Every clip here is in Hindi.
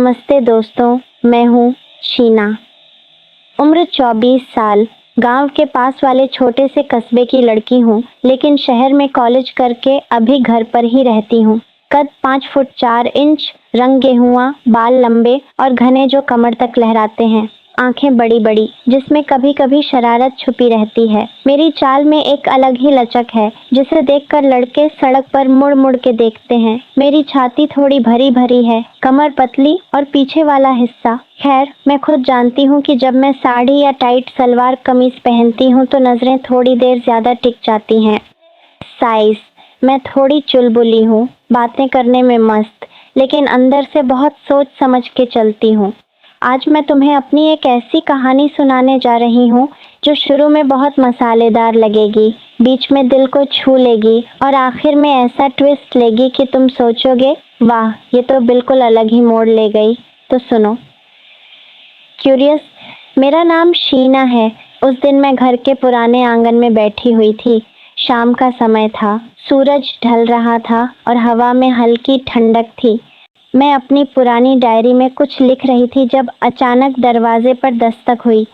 नमस्ते दोस्तों, मैं हूँ शीना। उम्र 24 साल, गांव के पास वाले छोटे से कस्बे की लड़की हूँ, लेकिन शहर में कॉलेज करके अभी घर पर ही रहती हूँ। कद 5 फुट 4 इंच, रंग गेहुआ, बाल लंबे और घने जो कमर तक लहराते हैं, आंखें बड़ी बड़ी जिसमें कभी कभी शरारत छुपी रहती है। मेरी चाल में एक अलग ही लचक है जिसे देखकर लड़के सड़क पर मुड़ मुड़ के देखते हैं। मेरी छाती थोड़ी भरी भरी है, कमर पतली और पीछे वाला हिस्सा, खैर मैं खुद जानती हूँ कि जब मैं साड़ी या टाइट सलवार कमीज पहनती हूँ तो नजरें थोड़ी देर ज्यादा टिक जाती हैं। साइज, मैं थोड़ी चुलबुली हूँ, बातें करने में मस्त, लेकिन अंदर से बहुत सोच समझ के चलती हूँ। आज मैं तुम्हें अपनी एक ऐसी कहानी सुनाने जा रही हूँ जो शुरू में बहुत मसालेदार लगेगी, बीच में दिल को छू लेगी और आखिर में ऐसा ट्विस्ट लेगी कि तुम सोचोगे, वाह ये तो बिल्कुल अलग ही मोड़ ले गई। तो सुनो। क्यूरियस, मेरा नाम शीना है। उस दिन मैं घर के पुराने आंगन में बैठी हुई थी। शाम का समय था, सूरज ढल रहा था और हवा में हल्की ठंडक थी। मैं अपनी पुरानी डायरी में कुछ लिख रही थी जब अचानक दरवाजे पर दस्तक हुई।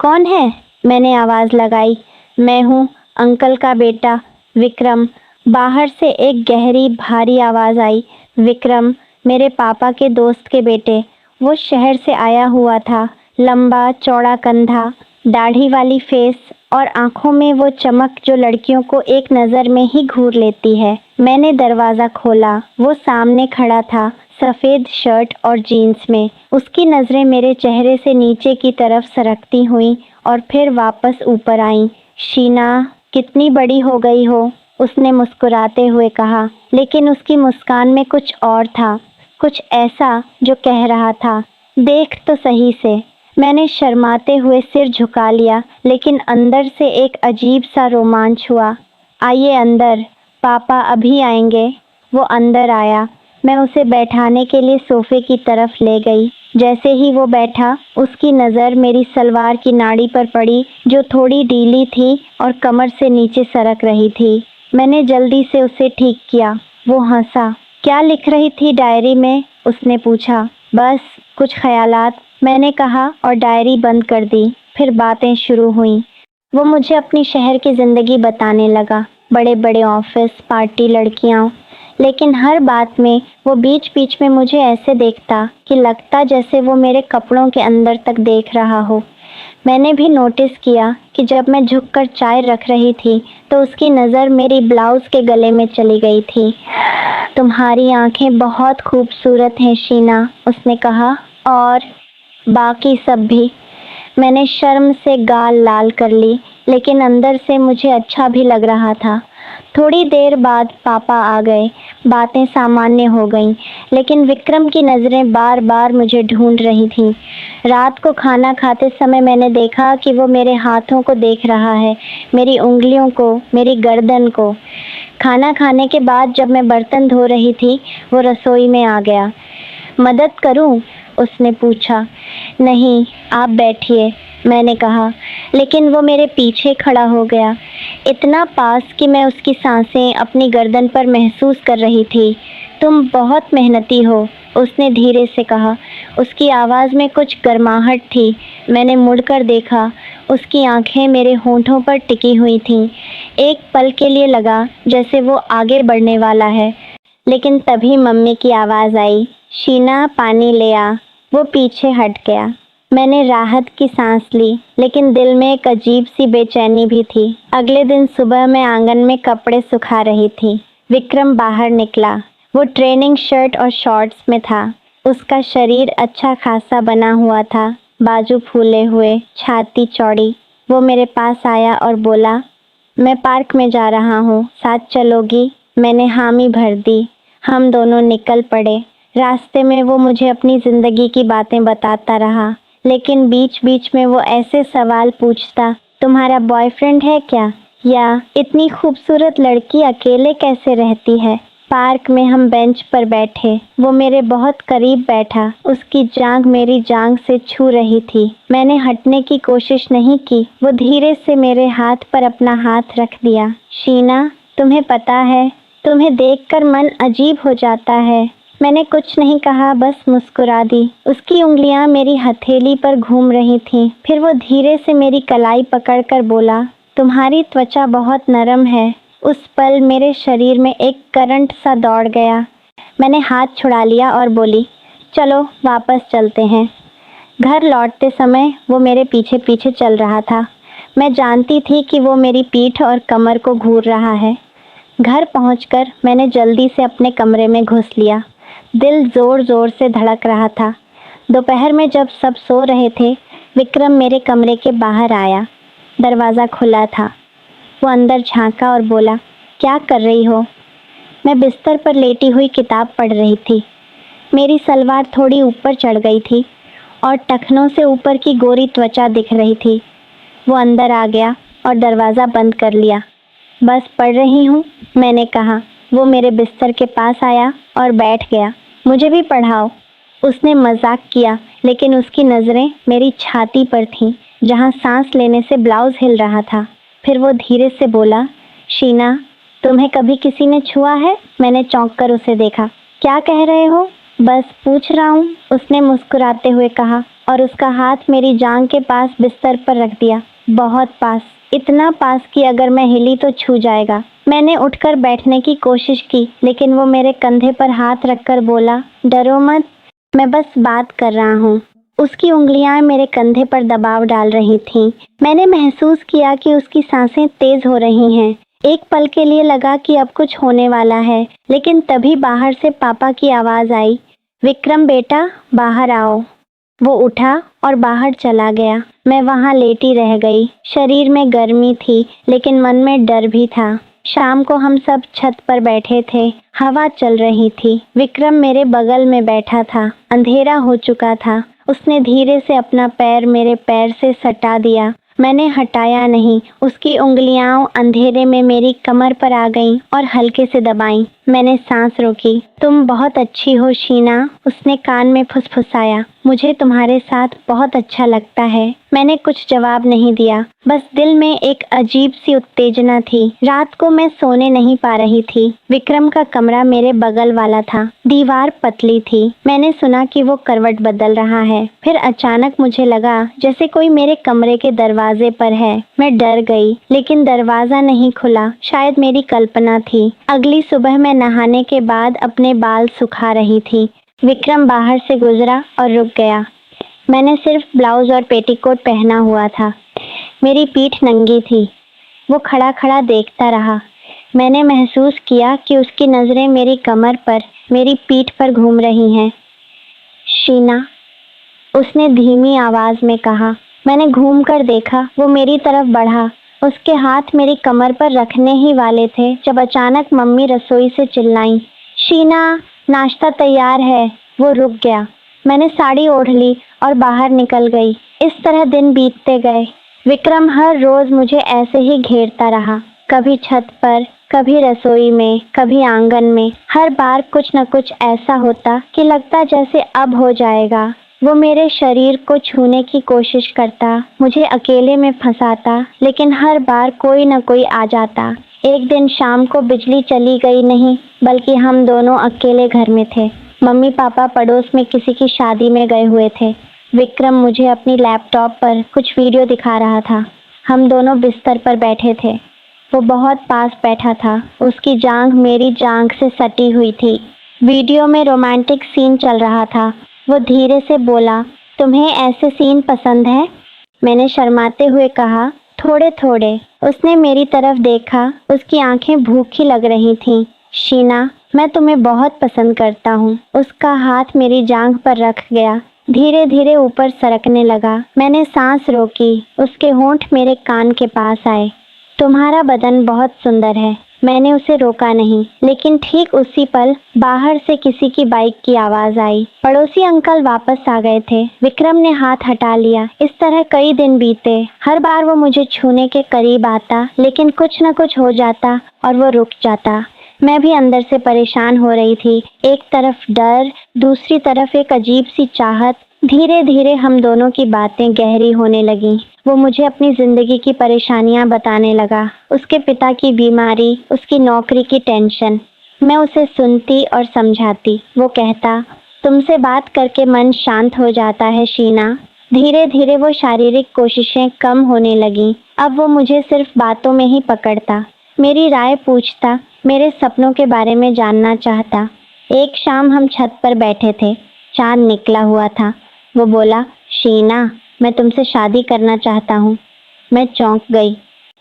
कौन है? मैंने आवाज़ लगाई। मैं हूँ, अंकल का बेटा, विक्रम। बाहर से एक गहरी भारी आवाज़ आई। विक्रम, मेरे पापा के दोस्त के बेटे। वो शहर से आया हुआ था, लंबा चौड़ा कंधा, दाढ़ी वाली फेस और आंखों में वो चमक जो लड़कियों को एक नज़र में ही घूर लेती है। मैंने दरवाज़ा खोला। वो सामने खड़ा था, सफ़ेद शर्ट और जीन्स में। उसकी नज़रें मेरे चेहरे से नीचे की तरफ सरकती हुईं और फिर वापस ऊपर आईं। शीना, कितनी बड़ी हो गई हो, उसने मुस्कुराते हुए कहा, लेकिन उसकी मुस्कान में कुछ और था, कुछ ऐसा जो कह रहा था, देख तो सही से। मैंने शर्माते हुए सिर झुका लिया, लेकिन अंदर से एक अजीब सा रोमांच हुआ। आइए अंदर, पापा अभी आएंगे। वो अंदर आया। मैं उसे बैठाने के लिए सोफे की तरफ ले गई। जैसे ही वो बैठा, उसकी नज़र मेरी सलवार की नाड़ी पर पड़ी जो थोड़ी ढीली थी और कमर से नीचे सरक रही थी। मैंने जल्दी से उसे ठीक किया। वो हंसा। क्या लिख रही थी डायरी में? उसने पूछा। बस कुछ ख्यालात, मैंने कहा और डायरी बंद कर दी। फिर बातें शुरू हुईं। वो मुझे अपनी शहर की ज़िंदगी बताने लगा, बड़े बड़े ऑफिस, पार्टी, लड़कियाँ। लेकिन हर बात में वो बीच बीच में मुझे ऐसे देखता कि लगता जैसे वो मेरे कपड़ों के अंदर तक देख रहा हो। मैंने भी नोटिस किया कि जब मैं झुककर चाय रख रही थी तो उसकी नज़र मेरी ब्लाउज़ के गले में चली गई थी। तुम्हारी आंखें बहुत खूबसूरत हैं शीना, उसने कहा, और बाकी सब भी। मैंने शर्म से गाल लाल कर ली, लेकिन अंदर से मुझे अच्छा भी लग रहा था। थोड़ी देर बाद पापा आ गए। बातें सामान्य हो गईं, लेकिन विक्रम की नज़रें बार बार मुझे ढूंढ रही थीं। रात को खाना खाते समय मैंने देखा कि वो मेरे हाथों को देख रहा है, मेरी उंगलियों को, मेरी गर्दन को। खाना खाने के बाद जब मैं बर्तन धो रही थी, वो रसोई में आ गया। मदद करूं? उसने पूछा। नहीं, आप बैठिए, मैंने कहा, लेकिन वो मेरे पीछे खड़ा हो गया, इतना पास कि मैं उसकी सांसें अपनी गर्दन पर महसूस कर रही थी। तुम बहुत मेहनती हो, उसने धीरे से कहा। उसकी आवाज़ में कुछ गर्माहट थी। मैंने मुड़कर देखा। उसकी आंखें मेरे होंठों पर टिकी हुई थीं। एक पल के लिए लगा जैसे वो आगे बढ़ने वाला है, लेकिन तभी मम्मी की आवाज़ आई, शीना पानी ले आ। वो पीछे हट गया। मैंने राहत की सांस ली, लेकिन दिल में एक अजीब सी बेचैनी भी थी। अगले दिन सुबह मैं आंगन में कपड़े सुखा रही थी। विक्रम बाहर निकला। वो ट्रेनिंग शर्ट और शॉर्ट्स में था। उसका शरीर अच्छा खासा बना हुआ था, बाजू फूले हुए, छाती चौड़ी। वो मेरे पास आया और बोला, मैं पार्क में जा रहा हूँ, साथ चलोगी? मैंने हामी भर दी। हम दोनों निकल पड़े। रास्ते में वो मुझे अपनी ज़िंदगी की बातें बताता रहा, लेकिन बीच बीच में वो ऐसे सवाल पूछता, तुम्हारा बॉयफ्रेंड है क्या? या इतनी खूबसूरत लड़की अकेले कैसे रहती है? पार्क में हम बेंच पर बैठे। वो मेरे बहुत करीब बैठा। उसकी जांघ मेरी जांघ से छू रही थी। मैंने हटने की कोशिश नहीं की। वो धीरे से मेरे हाथ पर अपना हाथ रख दिया। शीना, तुम्हें पता है, तुम्हें देखकर मन अजीब हो जाता है। मैंने कुछ नहीं कहा, बस मुस्कुरा दी। उसकी उंगलियां मेरी हथेली पर घूम रही थीं। फिर वो धीरे से मेरी कलाई पकड़कर बोला, तुम्हारी त्वचा बहुत नरम है। उस पल मेरे शरीर में एक करंट सा दौड़ गया। मैंने हाथ छुड़ा लिया और बोली, चलो वापस चलते हैं। घर लौटते समय वो मेरे पीछे पीछे चल रहा था। मैं जानती थी कि वो मेरी पीठ और कमर को घूर रहा है। घर पहुंचकर मैंने जल्दी से अपने कमरे में घुस लिया। दिल ज़ोर ज़ोर से धड़क रहा था। दोपहर में जब सब सो रहे थे, विक्रम मेरे कमरे के बाहर आया। दरवाज़ा खुला था। वो अंदर झांका और बोला, क्या कर रही हो? मैं बिस्तर पर लेटी हुई किताब पढ़ रही थी। मेरी सलवार थोड़ी ऊपर चढ़ गई थी और टखनों से ऊपर की गोरी त्वचा दिख रही थी। वो अंदर आ गया और दरवाज़ा बंद कर लिया। बस पढ़ रही हूँ, मैंने कहा। वो मेरे बिस्तर के पास आया और बैठ गया। मुझे भी पढ़ाओ, उसने मजाक किया, लेकिन उसकी नज़रें मेरी छाती पर थीं, जहाँ सांस लेने से ब्लाउज़ हिल रहा था। फिर वो धीरे से बोला, शीना, तुम्हें कभी किसी ने छुआ है? मैंने चौंक कर उसे देखा। क्या कह रहे हो? बस पूछ रहा हूँ, उसने मुस्कुराते हुए कहा और उसका हाथ मेरी जांघ के पास बिस्तर पर रख दिया। बहुत पास, इतना पास कि अगर मैं हिली तो छू जाएगा। मैंने उठकर बैठने की कोशिश की, लेकिन वो मेरे कंधे पर हाथ रखकर बोला, डरो मत, मैं बस बात कर रहा हूँ। उसकी उंगलियां मेरे कंधे पर दबाव डाल रही थीं। मैंने महसूस किया कि उसकी सांसें तेज हो रही हैं। एक पल के लिए लगा कि अब कुछ होने वाला है, लेकिन तभी बाहर से पापा की आवाज़ आई, विक्रम बेटा, बाहर आओ। वो उठा और बाहर चला गया। मैं वहाँ लेटी रह गई। शरीर में गर्मी थी, लेकिन मन में डर भी था। शाम को हम सब छत पर बैठे थे। हवा चल रही थी। विक्रम मेरे बगल में बैठा था। अंधेरा हो चुका था। उसने धीरे से अपना पैर मेरे पैर से सटा दिया। मैंने हटाया नहीं। उसकी उंगलियां अंधेरे में मेरी कमर पर आ गईं और हल्के से दबाईं। मैंने सांस रोकी। तुम बहुत अच्छी हो शीना, उसने कान में फुसफुसाया। मुझे तुम्हारे साथ बहुत अच्छा लगता है। मैंने कुछ जवाब नहीं दिया, बस दिल में एक अजीब सी उत्तेजना थी। रात को मैं सोने नहीं पा रही थी। विक्रम का कमरा मेरे बगल वाला था। दीवार पतली थी। मैंने सुना कि वो करवट बदल रहा है। फिर अचानक मुझे लगा जैसे कोई मेरे कमरे के दरवाजे पर है। मैं डर गई, लेकिन दरवाजा नहीं खुला। शायद मेरी कल्पना थी। अगली सुबह मैं नहाने के बाद अपने बाल सुखा रही थी। विक्रम बाहर से गुजरा और रुक गया। मैंने सिर्फ ब्लाउज और पेटीकोट पहना हुआ था। मेरी पीठ नंगी थी। वो खड़ा खड़ा देखता रहा। मैंने महसूस किया कि उसकी नज़रें मेरी कमर पर, मेरी पीठ पर घूम रही हैं। शीना, उसने धीमी आवाज़ में कहा। मैंने घूम कर देखा। वो मेरी तरफ बढ़ा। उसके हाथ मेरी कमर पर रखने ही वाले थे जब अचानक मम्मी रसोई से चिल्लाईं, शीना, नाश्ता तैयार है। वो रुक गया। मैंने साड़ी ओढ़ ली और बाहर निकल गई। इस तरह दिन बीतते गए। विक्रम हर रोज मुझे ऐसे ही घेरता रहा, कभी छत पर, कभी रसोई में, कभी आंगन में। हर बार कुछ न कुछ ऐसा होता कि लगता जैसे अब हो जाएगा। वो मेरे शरीर को छूने की कोशिश करता, मुझे अकेले में फंसाता, लेकिन हर बार कोई न कोई आ जाता। एक दिन शाम को बिजली चली गई नहीं, बल्कि हम दोनों अकेले घर में थे। मम्मी पापा पड़ोस में किसी की शादी में गए हुए थे। विक्रम मुझे अपनी लैपटॉप पर कुछ वीडियो दिखा रहा था। हम दोनों बिस्तर पर बैठे थे। वो बहुत पास बैठा था। उसकी जांघ मेरी जांघ से सटी हुई थी। वीडियो में रोमांटिक सीन चल रहा था। वो धीरे से बोला, तुम्हें ऐसे सीन पसंद है? मैंने शर्माते हुए कहा, थोड़े थोड़े। उसने मेरी तरफ देखा। उसकी आंखें भूखी लग रही थीं। शीना, मैं तुम्हें बहुत पसंद करता हूँ। उसका हाथ मेरी जांघ पर रख गया। धीरे धीरे ऊपर सरकने लगा। मैंने सांस रोकी। उसके होंठ मेरे कान के पास आए। तुम्हारा बदन बहुत सुंदर है। मैंने उसे रोका नहीं, लेकिन ठीक उसी पल बाहर से किसी की बाइक की आवाज आई। पड़ोसी अंकल वापस आ गए थे। विक्रम ने हाथ हटा लिया। इस तरह कई दिन बीते। हर बार वो मुझे छूने के करीब आता, लेकिन कुछ न कुछ हो जाता और वो रुक जाता। मैं भी अंदर से परेशान हो रही थी। एक तरफ डर, दूसरी तरफ एक अजीब सी चाहत। धीरे धीरे हम दोनों की बातें गहरी होने लगीं। वो मुझे अपनी जिंदगी की परेशानियां बताने लगा। उसके पिता की बीमारी, उसकी नौकरी की टेंशन। मैं उसे सुनती और समझाती। वो कहता, तुमसे बात करके मन शांत हो जाता है शीना। धीरे धीरे वो शारीरिक कोशिशें कम होने लगी। अब वो मुझे सिर्फ बातों में ही पकड़ता, मेरी राय पूछता, मेरे सपनों के बारे में जानना चाहता। एक शाम हम छत पर बैठे थे, चांद निकला हुआ था। वो बोला, शीना, मैं तुमसे शादी करना चाहता हूँ। मैं चौंक गई।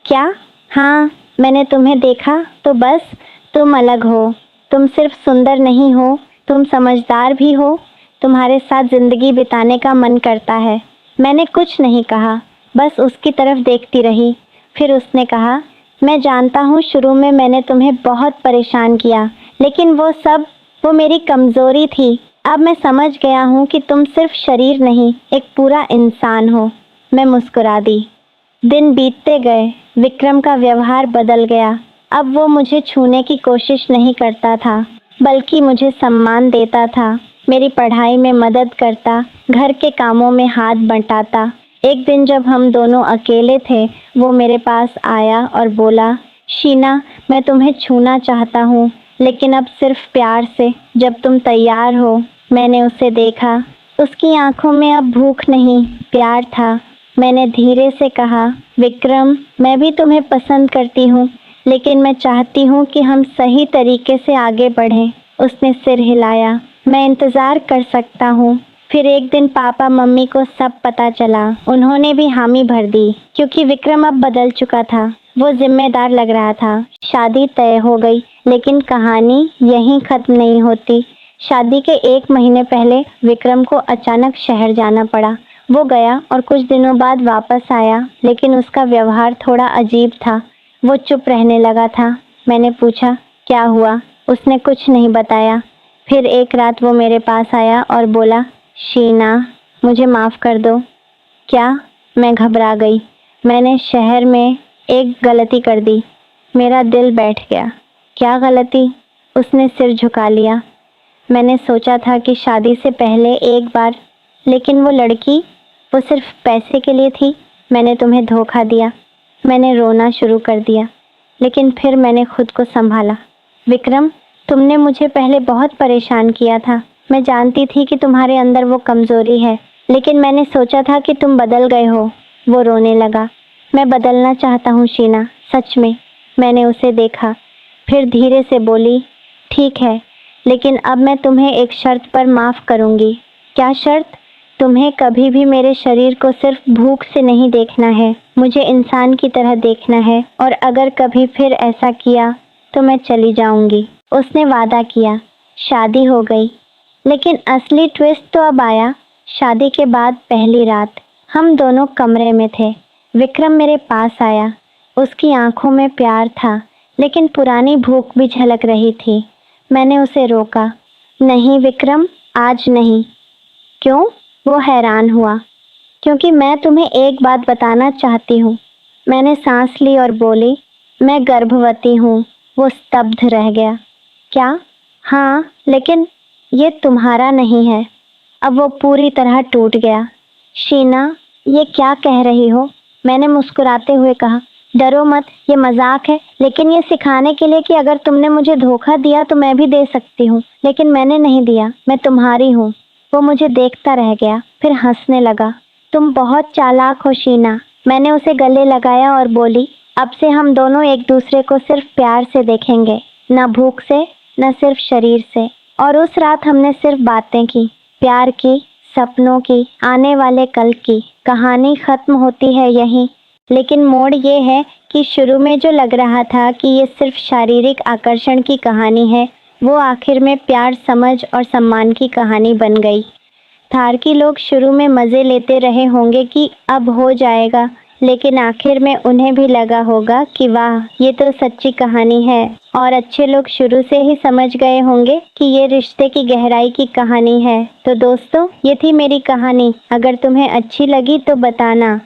क्या? हाँ, मैंने तुम्हें देखा तो बस तुम अलग हो। तुम सिर्फ सुंदर नहीं हो, तुम समझदार भी हो। तुम्हारे साथ जिंदगी बिताने का मन करता है। मैंने कुछ नहीं कहा, बस उसकी तरफ देखती रही। फिर उसने कहा, मैं जानता हूँ शुरू में मैंने तुम्हें बहुत परेशान किया, लेकिन वो मेरी कमजोरी थी। अब मैं समझ गया हूँ कि तुम सिर्फ शरीर नहीं, एक पूरा इंसान हो। मैं मुस्कुरा दी। दिन बीतते गए, विक्रम का व्यवहार बदल गया। अब वो मुझे छूने की कोशिश नहीं करता था, बल्कि मुझे सम्मान देता था, मेरी पढ़ाई में मदद करता, घर के कामों में हाथ बंटाता। एक दिन जब हम दोनों अकेले थे, वो मेरे पास आया और बोला, शीना, मैं तुम्हें छूना चाहता हूँ, लेकिन अब सिर्फ प्यार से, जब तुम तैयार हो। मैंने उसे देखा। उसकी आंखों में अब भूख नहीं, प्यार था। मैंने धीरे से कहा, विक्रम, मैं भी तुम्हें पसंद करती हूँ, लेकिन मैं चाहती हूँ कि हम सही तरीके से आगे बढ़ें। उसने सिर हिलाया। मैं इंतज़ार कर सकता हूँ। फिर एक दिन पापा मम्मी को सब पता चला। उन्होंने भी हामी भर दी, क्योंकि विक्रम अब बदल चुका था। वो जिम्मेदार लग रहा था। शादी तय हो गई, लेकिन कहानी यहीं खत्म नहीं होती। शादी के 1 महीने पहले विक्रम को अचानक शहर जाना पड़ा। वो गया और कुछ दिनों बाद वापस आया, लेकिन उसका व्यवहार थोड़ा अजीब था। वो चुप रहने लगा था। मैंने पूछा, क्या हुआ? उसने कुछ नहीं बताया। फिर एक रात वो मेरे पास आया और बोला, शीना, मुझे माफ़ कर दो। क्या? मैं घबरा गई। मैंने शहर में एक गलती कर दी। मेरा दिल बैठ गया। क्या गलती? उसने सिर झुका लिया। मैंने सोचा था कि शादी से पहले एक बार, लेकिन वो लड़की, वो सिर्फ पैसे के लिए थी। मैंने तुम्हें धोखा दिया। मैंने रोना शुरू कर दिया, लेकिन फिर मैंने खुद को संभाला। विक्रम, तुमने मुझे पहले बहुत परेशान किया था। मैं जानती थी कि तुम्हारे अंदर वो कमज़ोरी है, लेकिन मैंने सोचा था कि तुम बदल गए हो। वो रोने लगा। मैं बदलना चाहता हूँ शीना, सच में। मैंने उसे देखा, फिर धीरे से बोली, ठीक है, लेकिन अब मैं तुम्हें एक शर्त पर माफ़ करूँगी। क्या शर्त? तुम्हें कभी भी मेरे शरीर को सिर्फ भूख से नहीं देखना है, मुझे इंसान की तरह देखना है, और अगर कभी फिर ऐसा किया तो मैं चली जाऊंगी। उसने वादा किया। शादी हो गई, लेकिन असली ट्विस्ट तो अब आया। शादी के बाद पहली रात हम दोनों कमरे में थे। विक्रम मेरे पास आया। उसकी आंखों में प्यार था, लेकिन पुरानी भूख भी झलक रही थी। मैंने उसे रोका। नहीं विक्रम, आज नहीं। क्यों? वो हैरान हुआ। क्योंकि मैं तुम्हें एक बात बताना चाहती हूँ। मैंने सांस ली और बोली, मैं गर्भवती हूँ। वो स्तब्ध रह गया। क्या? हाँ, लेकिन ये तुम्हारा नहीं है। अब वो पूरी तरह टूट गया। शीना, ये क्या कह रही हो? मैंने मुस्कुराते हुए कहा, डरो मत, ये मजाक है, लेकिन ये सिखाने के लिए कि अगर तुमने मुझे धोखा दिया तो मैं भी दे सकती हूँ। लेकिन मैंने नहीं दिया, मैं तुम्हारी हूँ। वो मुझे देखता रह गया, फिर हंसने लगा। तुम बहुत चालाक हो शीना। मैंने उसे गले लगाया और बोली, अब से हम दोनों एक दूसरे को सिर्फ प्यार से देखेंगे, न भूख से, न सिर्फ शरीर से। और उस रात हमने सिर्फ बातें की, प्यार की, सपनों की, आने वाले कल की। कहानी खत्म होती है यहीं, लेकिन मोड़ ये है कि शुरू में जो लग रहा था कि ये सिर्फ शारीरिक आकर्षण की कहानी है, वो आखिर में प्यार, समझ और सम्मान की कहानी बन गई। थारकी लोग शुरू में मज़े लेते रहे होंगे कि अब हो जाएगा, लेकिन आखिर में उन्हें भी लगा होगा कि वाह, ये तो सच्ची कहानी है। और अच्छे लोग शुरू से ही समझ गए होंगे कि ये रिश्ते की गहराई की कहानी है। तो दोस्तों, ये थी मेरी कहानी। अगर तुम्हें अच्छी लगी तो बताना।